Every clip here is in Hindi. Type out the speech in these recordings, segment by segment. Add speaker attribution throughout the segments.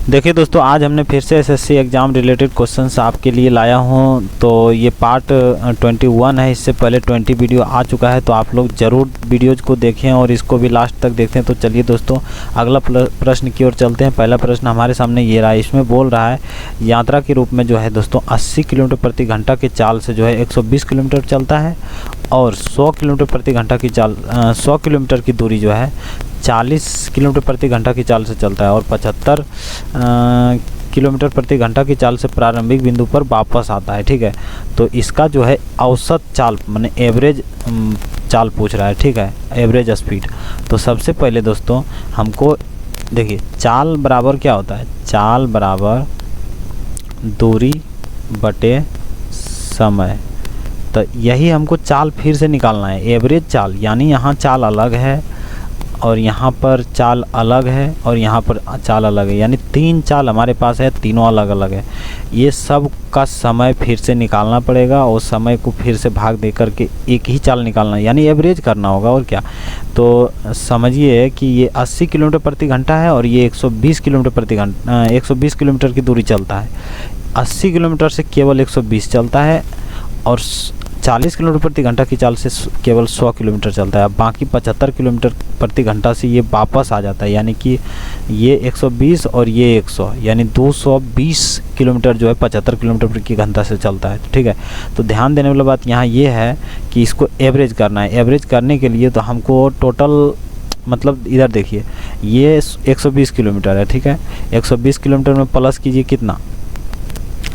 Speaker 1: देखिए दोस्तों, आज हमने फिर से एसएससी एग्ज़ाम रिलेटेड क्वेश्चंस आपके लिए लाया हूं। तो ये पार्ट 21 है। इससे पहले 20 वीडियो आ चुका है, तो आप लोग ज़रूर वीडियोज को देखें और इसको भी लास्ट तक देखें। तो चलिए दोस्तों, अगला प्रश्न की ओर चलते हैं। पहला प्रश्न हमारे सामने ये रहा है। इसमें बोल रहा है यात्रा के रूप में जो है दोस्तों 80 किलोमीटर प्रति घंटा की चाल से जो है 120 किलोमीटर चलता है, और 100 किलोमीटर प्रति घंटा की चाल 100 किलोमीटर की दूरी जो है 40 किलोमीटर प्रति घंटा की चाल से चलता है, और 75 किलोमीटर प्रति घंटा की चाल से प्रारंभिक बिंदु पर वापस आता है। ठीक है, तो इसका जो है औसत चाल माने एवरेज चाल पूछ रहा है। ठीक है, एवरेज स्पीड। तो सबसे पहले दोस्तों हमको देखिए, चाल बराबर क्या होता है? चाल बराबर दूरी बटे समय। तो यही हमको चाल फिर से निकालना है, एवरेज चाल। यानी यहाँ चाल अलग है और यहाँ पर चाल अलग है और यहाँ पर चाल अलग है, यानी 3 चाल हमारे पास है, तीनों अलग अलग है। ये सब का समय फिर से निकालना पड़ेगा और समय को फिर से भाग दे करके एक ही चाल निकालना है, यानी एवरेज करना होगा। और क्या, तो समझिए कि ये 80 किलोमीटर प्रति घंटा है और ये 120 किलोमीटर प्रति घंटा 120 किलोमीटर की दूरी चलता है। 80 किलोमीटर से केवल 120 चलता है और 40 किलोमीटर प्रति घंटा की चाल से केवल 100 किलोमीटर चलता है। बाकी 75 किलोमीटर प्रति घंटा से ये वापस आ जाता है, यानी कि ये 120 और ये 100, यानी 220 किलोमीटर जो है 75 किलोमीटर प्रति घंटा से चलता है। ठीक है, तो ध्यान देने वाली बात यहाँ ये है कि इसको एवरेज करना है। एवरेज करने के लिए तो हमको टोटल मतलब इधर देखिए, ये 120 किलोमीटर है। ठीक है, 120 किलोमीटर में प्लस कीजिए कितना,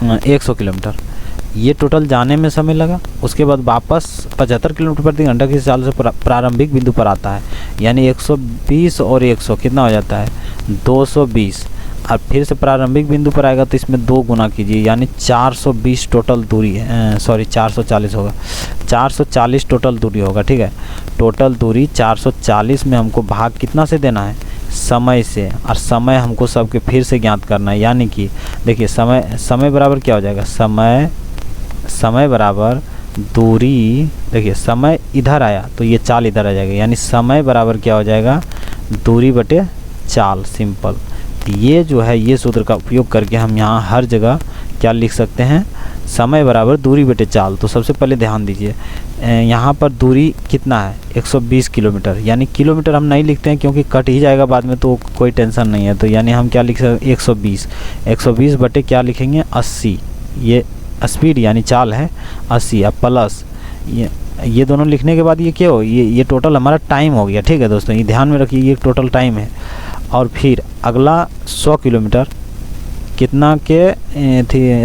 Speaker 1: 100 किलोमीटर। ये टोटल जाने में समय लगा, उसके बाद वापस 75 किलोमीटर प्रति घंटा की चाल से प्रारंभिक बिंदु पर आता है, यानी 120 और 100 कितना हो जाता है, 220। और फिर से प्रारंभिक बिंदु पर आएगा तो इसमें 2 गुना कीजिए, यानी 420 टोटल दूरी है। 440 होगा, 440 टोटल दूरी होगा। ठीक है, टोटल दूरी 440 में हमको भाग कितना से देना है, समय से। और समय हमको सबके फिर से ज्ञात करना है, यानी कि देखिए समय बराबर क्या हो जाएगा, समय बराबर दूरी। देखिए समय इधर आया तो ये चाल इधर आ जाएगा, यानी समय बराबर क्या हो जाएगा, दूरी बटे चाल। सिंपल। ये जो है ये सूत्र का उपयोग करके हम यहाँ हर जगह क्या लिख सकते हैं, समय बराबर दूरी बटे चाल। तो सबसे पहले ध्यान दीजिए, यहाँ पर दूरी कितना है, 120 किलोमीटर। यानी किलोमीटर हम नहीं लिखते हैं क्योंकि कट ही जाएगा बाद में, तो कोई टेंशन नहीं है। तो यानी हम क्या लिख सकते हैं, 120 बटे क्या लिखेंगे, 80। ये स्पीड यानी चाल है 80, अब प्लस ये दोनों लिखने के बाद ये क्या हो, ये टोटल हमारा टाइम हो गया। ठीक है दोस्तों, ये ध्यान में रखिए, ये टोटल टाइम है। और फिर अगला 100 किलोमीटर कितना के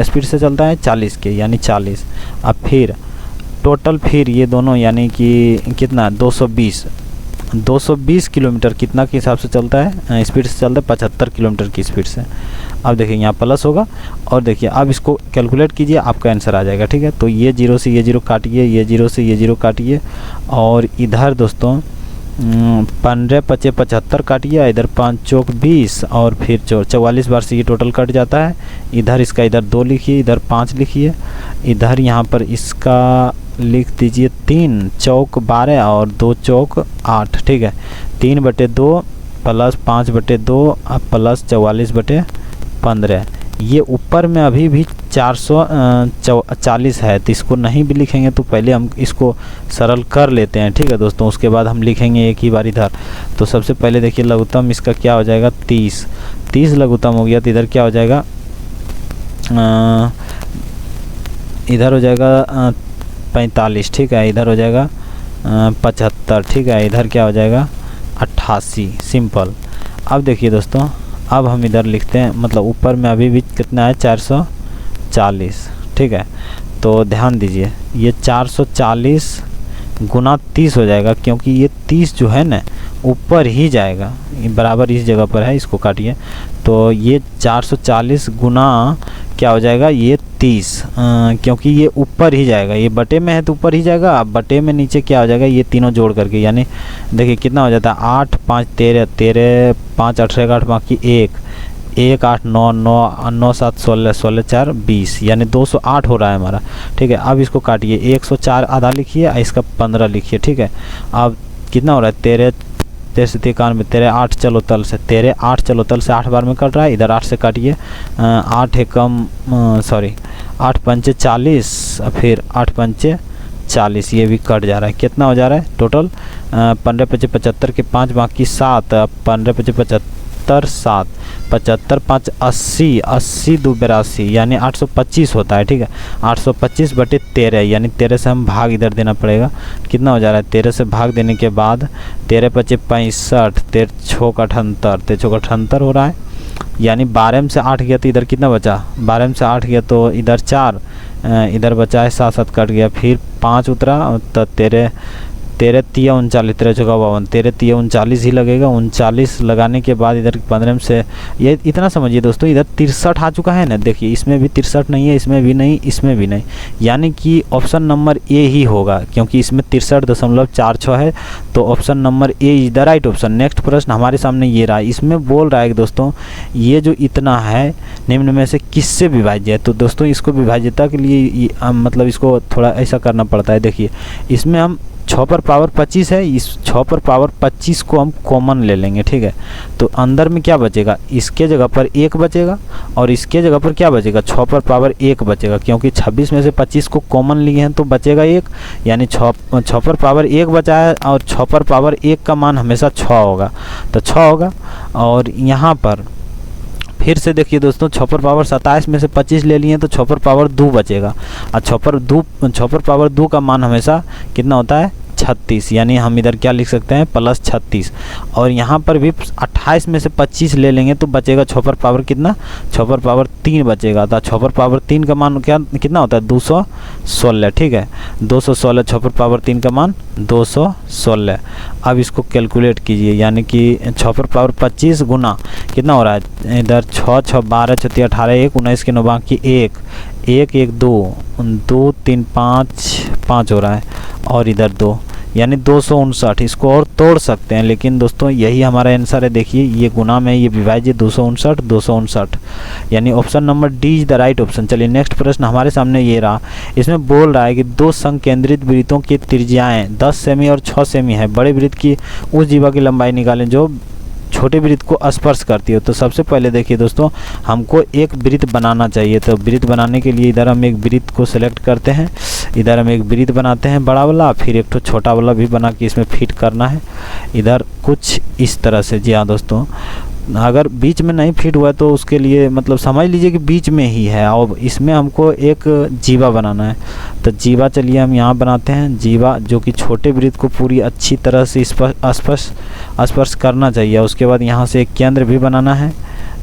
Speaker 1: स्पीड से चलता है, 40 के, यानी 40। अब फिर टोटल फिर ये दोनों यानी कि कितना, 220 किलोमीटर कितना के हिसाब से चलता है, स्पीड से चलता है 75 किलोमीटर की स्पीड से। अब देखिए यहाँ प्लस होगा और देखिए अब इसको कैलकुलेट कीजिए, आपका आंसर आ जाएगा। ठीक है, तो ये 0 से ये 0 काटिए, ये 0 से ये 0 काटिए, और इधर दोस्तों 15 × 5 = 75 काटिए, इधर 5 चौक 20 और फिर 44 बार से ये टोटल कट जाता है। इधर इसका इधर 2 लिखिए, इधर 5 लिखिए, इधर यहाँ पर इसका लिख दीजिए 3 चौक 12 और 2 चौक 8। ठीक है, 3/2 प्लस 5/2 प्लस 44/15। ये ऊपर में अभी भी 440 है, तो इसको नहीं भी लिखेंगे तो पहले हम इसको सरल कर लेते हैं। ठीक है दोस्तों, उसके बाद हम लिखेंगे एक ही बार इधर। तो सबसे पहले देखिए लघुत्तम इसका क्या हो जाएगा, 30 लघुत्तम हो गया, तो इधर क्या हो जाएगा, इधर हो जाएगा 45। ठीक है, इधर हो जाएगा 75। ठीक है, इधर क्या हो जाएगा 88। सिंपल। अब देखिए दोस्तों, अब हम इधर लिखते हैं, मतलब ऊपर में अभी भी कितना है, 440। ठीक है, तो ध्यान दीजिए ये 440 गुना 30 हो जाएगा, क्योंकि ये 30 जो है ना ऊपर ही जाएगा, बराबर इस जगह पर है, इसको काटिए। तो ये 440 गुना क्या हो जाएगा, ये 30, क्योंकि ये ऊपर ही जाएगा, ये बटे में है तो ऊपर ही जाएगा। अब बटे में नीचे क्या हो जाएगा, ये तीनों जोड़ करके, यानी देखिए कितना हो जाता है, 8 × 5 = 13, 5 × 8 = 8, बाकी 1 1 8 9 9 9 7 16 16 4 20, यानी 208 हो रहा है हमारा। ठीक है, अब इसको काटिए, 104 आधा लिखिए, इसका 15 लिखिए। ठीक है, अब कितना हो रहा है, 13 13 से 91, 13 8 चलो तल से, 13 8 चलो तल से 8 बार में कट रहा है, इधर 8 से काटिए, 8 एकम 8 पंचे 40, फिर 8 पंचे 40, ये भी कट जा रहा है। कितना हो जा रहा है टोटल? 15 पचे 75 के 5 बाकी 7, 15 पचे 75 7, 75 5 80, 80 2 82 यानी 825 होता है। ठीक है, 825 बटे 13 यानी 13 से हम भाग इधर देना पड़ेगा। कितना हो जा रहा है? 13 से भाग देने के बाद 13 पचे 65, 13 6 का 78, 13 6 का 78 हो रहा है, यानी 12 में से 8 गया तो इधर कितना बचा? 12 में से 8 गया तो इधर 4, इधर बचा है 7 7 कट गया, फिर 5 उतरा तो 13 13 तिया 39, 13 चौका 52, 13 तिया 39 ही लगेगा। 39 लगाने के बाद इधर 15 में से, ये इतना समझिए दोस्तों, इधर 63 आ चुका है ना। देखिए इसमें भी 63 नहीं है, इसमें भी नहीं, इसमें भी नहीं, यानी कि ऑप्शन नंबर ए ही होगा, क्योंकि इसमें 63.46 है। तो option number A is the right option. Next प्रश्न हमारे सामने ये रहा, इसमें बोल रहा है कि दोस्तों ये जो इतना है निम्न में से किससे विभाज्य है। तो दोस्तों इसको विभाज्यता के लिए मतलब इसको थोड़ा ऐसा करना पड़ता है। देखिए इसमें हम 6 पर पावर 25 है, इस 6 पर पावर 25 को हम कॉमन ले लेंगे। ठीक है, तो अंदर में क्या बचेगा? इसके जगह पर 1 बचेगा और इसके जगह पर क्या बचेगा? 6 पर पावर 1 बचेगा, क्योंकि 26 में से 25 को कॉमन लिए हैं तो बचेगा 1, यानी 6 पर पावर 1 बचा है और 6 पर पावर 1 का मान हमेशा 6 होगा, तो 6 होगा। और यहाँ पर फिर से देखिए दोस्तों, 6 पर पावर 27 में से 25 ले लिए तो 6 पर पावर 2 बचेगा, और 6 पर पावर 2 का मान हमेशा कितना होता है? 36, यानी हम इधर क्या लिख सकते हैं? प्लस 36। और यहाँ पर भी 28 में से 25 ले लेंगे तो बचेगा 6 पर पावर कितना? 6 पर पावर 3 बचेगा, तो 6 पर पावर 3 का मान क्या कितना होता है? 216। ठीक है, 216, 6 पर पावर 3 का मान 216। अब इसको कैलकुलेट कीजिए, यानी कि 6 पर पावर 25 गुना कितना हो रहा है? इधर 6 6 12 36 18 1 19 के 9 बाकी 1 1 1 2 2 3 5 5 हो रहा है, और इधर 2 यानी 259। इसको और तोड़ सकते हैं, लेकिन दोस्तों यही हमारा आंसर है। देखिए ये गुना में ये विभाज्य 259 259, यानी option number D is the right option. चलिए नेक्स्ट प्रश्न हमारे सामने ये रहा, इसमें बोल रहा है कि 2 संकेंद्रित वृत्तों की त्रिज्याएं 10 सेमी और 6 सेमी है। बड़े वृत्त की उस जीवा की लंबाई निकालें जो छोटे वृत्त को स्पर्श करती है। तो सबसे पहले देखिए दोस्तों, हमको एक वृत्त बनाना चाहिए। तो वृत्त बनाने के लिए इधर हम एक वृत्त को सेलेक्ट करते हैं, इधर हम एक वृत्त बनाते हैं बड़ा वाला, फिर एक तो छोटा वाला भी बना के इसमें फिट करना है इधर कुछ इस तरह से। जी हाँ दोस्तों, अगर बीच में नहीं फिट हुआ है तो उसके लिए मतलब समझ लीजिए कि बीच में ही है, और इसमें हमको एक जीवा बनाना है। तो जीवा चलिए हम यहाँ बनाते हैं जीवा, जो कि छोटे वृत्त को पूरी अच्छी तरह से स्पर्श करना चाहिए। उसके बाद यहाँ से एक केंद्र भी बनाना है,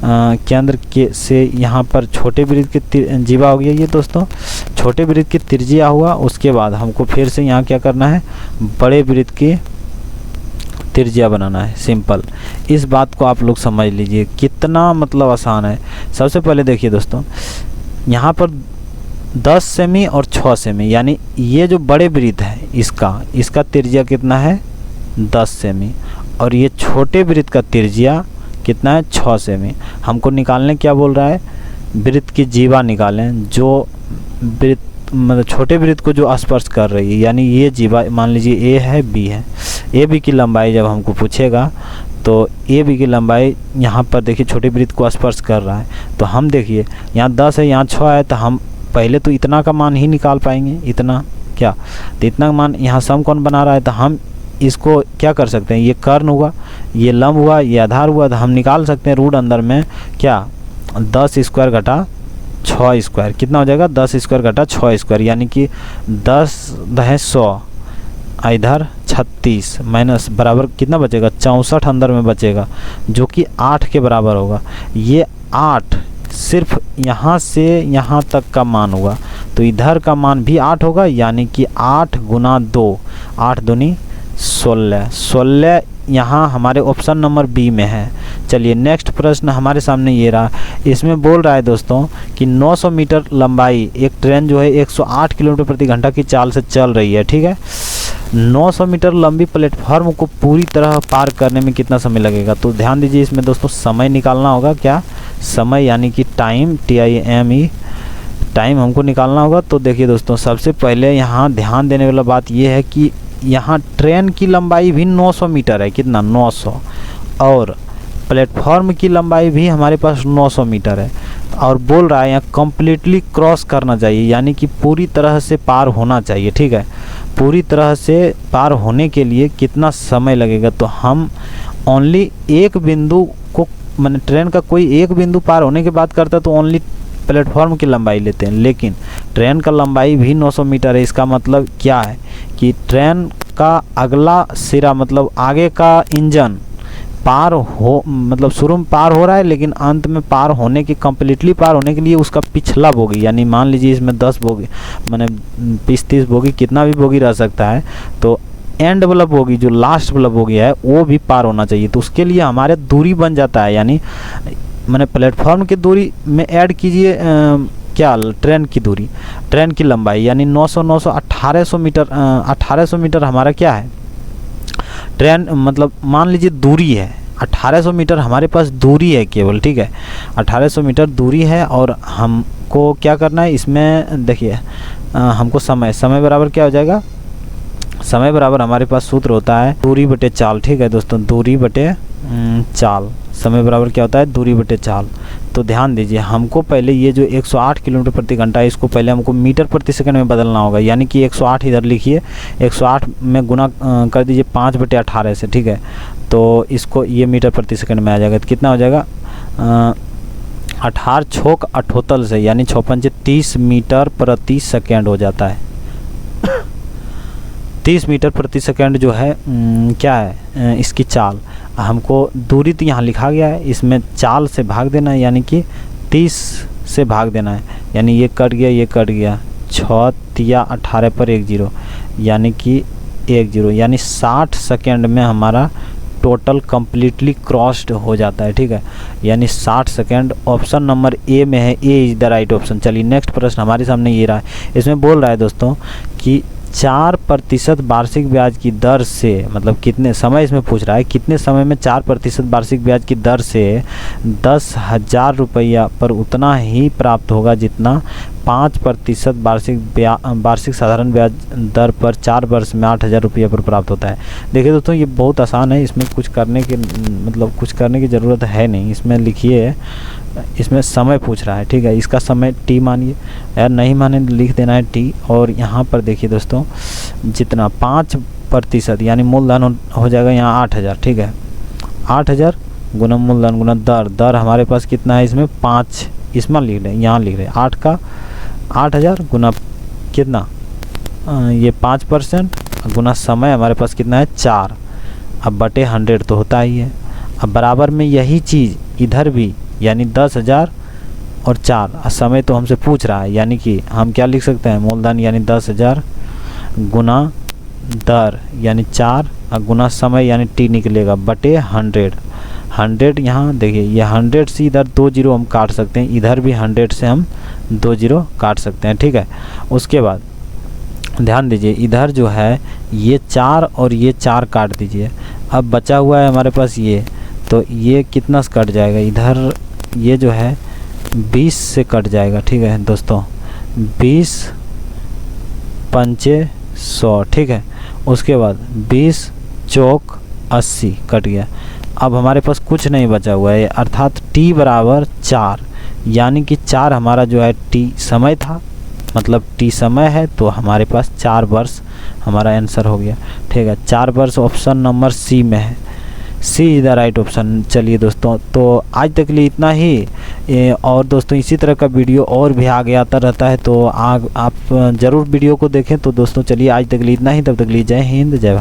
Speaker 1: केंद्र के से यहाँ पर छोटे वृत्त की जीवा हो गया ये दोस्तों, छोटे वृत्त की त्रिज्या हुआ। उसके बाद हमको फिर से यहाँ क्या करना है? बड़े वृत्त की त्रिज्या बनाना है। सिंपल, इस बात को आप लोग समझ लीजिए कितना मतलब आसान है। सबसे पहले देखिए दोस्तों, यहाँ पर 10 सेमी और 6 सेमी, यानी ये जो बड़े वृत्त है इसका त्रिज्या कितना है? 10 सेमी, और ये छोटे वृत्त का त्रिज्या कितना है? 6 सेमी। हमको निकालने क्या बोल रहा है? वृत्त की जीवा निकालें जो वृत्त मतलब छोटे वृत्त को जो स्पर्श कर रही है, यानी ये जीवा मान लीजिए ए है बी है। ए बी की लंबाई जब हमको पूछेगा तो ए बी की लंबाई यहाँ पर देखिए छोटे वृत्त को स्पर्श कर रहा है। तो हम देखिए यहाँ 10 है, यहाँ 6 है, तो हम पहले तो इतना का मान ही निकाल पाएंगे। इतना क्या? तो इतना मान यहाँ समकोण बना रहा है, तो हम इसको क्या कर सकते हैं? ये कर्ण हुआ, ये लंब हुआ, ये आधार हुआ, तो हम निकाल सकते हैं रूट अंदर में क्या? 10 स्क्वायर घटा 6 स्क्वायर कितना हो जाएगा? 10 स्क्वायर घटा 6 स्क्वायर, यानी कि 10 दहे 100, इधर 36 माइनस बराबर कितना बचेगा? 64 अंदर में बचेगा, जो कि 8 के बराबर होगा। ये 8 सिर्फ यहाँ से यहाँ तक का मान हुआ, तो इधर का मान भी 8 होगा, यानी कि 8 गुना 2, 8 दूनी 16, 16 यहाँ हमारे ऑप्शन नंबर बी में है। चलिए नेक्स्ट प्रश्न हमारे सामने ये रहा, इसमें बोल रहा है दोस्तों कि 900 मीटर लंबाई एक ट्रेन जो है 108 किलोमीटर प्रति घंटा की चाल से चल रही है। ठीक है, 900 मीटर लंबी प्लेटफॉर्म को पूरी तरह पार करने में कितना समय लगेगा? तो ध्यान दीजिए, इसमें दोस्तों समय निकालना होगा। क्या समय? यानी कि टाइम, TIME, टाइम हमको निकालना होगा। तो देखिए दोस्तों, सबसे पहले यहाँ ध्यान देने वाला बात यह है कि यहाँ ट्रेन की लंबाई भी 900 मीटर है, कितना 900, और प्लेटफॉर्म की लंबाई भी हमारे पास 900 मीटर है। और बोल रहा है यहाँ कम्प्लीटली क्रॉस करना चाहिए, यानी कि पूरी तरह से पार होना चाहिए, ठीक है। पूरी तरह से पार होने के लिए कितना समय लगेगा, तो हम ओनली एक बिंदु को, मैंने ट्रेन का कोई एक बिंदु पार होने की बात करता है तो ओनली प्लेटफॉर्म की लंबाई लेते हैं, लेकिन ट्रेन का लंबाई भी 900 मीटर है। इसका मतलब क्या है कि ट्रेन का अगला सिरा, मतलब आगे का इंजन पार हो, मतलब शुरू में पार हो रहा है, लेकिन अंत में पार होने की, कम्प्लीटली पार होने के लिए उसका पिछला बोगी, यानी मान लीजिए इसमें 10 बोगी, मैंने 20-30 बोगी, कितना भी बोगी रह सकता है, तो एंड वाला बोगी, जो लास्ट वाला बोगी है, वो भी पार होना चाहिए। तो उसके लिए हमारे दूरी बन जाता है, यानी मैंने प्लेटफॉर्म की दूरी में ऐड कीजिए क्या, ट्रेन की दूरी, ट्रेन की लंबाई, यानी 900 1800 मीटर, 1800 मीटर हमारा क्या है ट्रेन, मतलब मान लीजिए दूरी है 1800 मीटर, हमारे पास दूरी है केवल, ठीक है। 1800 मीटर दूरी है, और हमको क्या करना है इसमें, देखिए हमको समय बराबर क्या हो जाएगा, समय बराबर हमारे पास सूत्र होता है दूरी बटे चाल, ठीक है दोस्तों, दूरी बटे चाल। समय बराबर क्या होता है, दूरी बटे चाल। तो ध्यान दीजिए, हमको पहले ये जो 108 किलोमीटर प्रति घंटा है, इसको पहले हमको मीटर प्रति सेकंड में बदलना होगा, यानी कि 108 इधर लिखिए, 108 में गुना कर दीजिए 5/18 से, ठीक है। तो इसको ये मीटर प्रति सेकंड में आ जाएगा, तो कितना हो जाएगा 18 छोक 78 से, यानी 6×5 30 मीटर प्रति सेकंड हो जाता है। 30 मीटर प्रति सेकंड जो है क्या है इसकी चाल। हमको दूरी तो यहाँ लिखा गया है, इसमें चाल से भाग देना है, यानी कि 30 से भाग देना है, यानी ये कट गया, ये कट गया, 6×18 पर 1 0, यानी कि 1 0, यानी 60 सेकंड में हमारा टोटल कम्प्लीटली क्रॉस्ड हो जाता है, ठीक है। यानी 60 सेकंड ऑप्शन नंबर ए में है, A is the right option. चलिए नेक्स्ट प्रश्न हमारे सामने ये रहा है, इसमें बोल रहा है दोस्तों कि 4% वार्षिक ब्याज की दर से, मतलब कितने समय इसमें पूछ रहा है, कितने समय में 4% वार्षिक ब्याज की दर से 10,000 रुपया पर उतना ही प्राप्त होगा जितना 5% वार्षिक साधारण ब्याज दर पर 4 वर्ष में 8,000 रुपया पर प्राप्त होता है। देखिए दोस्तों, ये बहुत आसान है, इसमें कुछ करने की, मतलब कुछ करने की ज़रूरत है नहीं। इसमें लिखिए, इसमें समय पूछ रहा है, ठीक है। इसका समय टी मानिए, यार नहीं माने लिख देना है टी। और यहाँ पर देखिए दोस्तों, जितना 5% यानी मूलधन हो जाएगा यहाँ 8,000, ठीक है। 8,000 गुना मूलधन गुना दर हमारे पास कितना है, इसमें 5, इसमें लिख रहे हैं, यहाँ लिख रहे हैं 8 का 8,000 गुना कितना, ये 5% गुना समय हमारे पास कितना है 4, अब बटे 100 तो होता ही है। अब बराबर में यही चीज़ इधर भी, यानी 10,000 और 4, समय तो हमसे पूछ रहा है, यानी कि हम क्या लिख सकते हैं, मूलधन यानी 10,000 गुना दर यानी 4 और गुना समय यानी टी निकलेगा बटे 100। 100 यहाँ देखिए, ये 100 से इधर 2 0 हम काट सकते हैं, इधर भी 100 से हम 2 0 काट सकते हैं, ठीक है। उसके बाद ध्यान दीजिए, इधर जो है ये 4 और ये 4 काट दीजिए, अब बचा हुआ है हमारे पास ये, तो ये कितना से कट जाएगा, इधर ये जो है 20 से कट जाएगा, ठीक है दोस्तों, 20 पंचे 100, ठीक है। उसके बाद 20 चौक 80 कट गया। अब हमारे पास कुछ नहीं बचा हुआ है, अर्थात t बराबर 4, यानी कि 4 हमारा जो है t समय था, मतलब t समय है, तो हमारे पास 4 वर्ष हमारा आंसर हो गया, ठीक है। 4 वर्ष ऑप्शन नंबर सी में है, सी इज़ द राइट ऑप्शन। चलिए दोस्तों, तो आज तक के लिए इतना ही, और दोस्तों इसी तरह का वीडियो और भी आगे आता रहता है, तो आप ज़रूर वीडियो को देखें। तो दोस्तों चलिए आज तक के लिए इतना ही, तब तक के लिए जय हिंद जय भारत।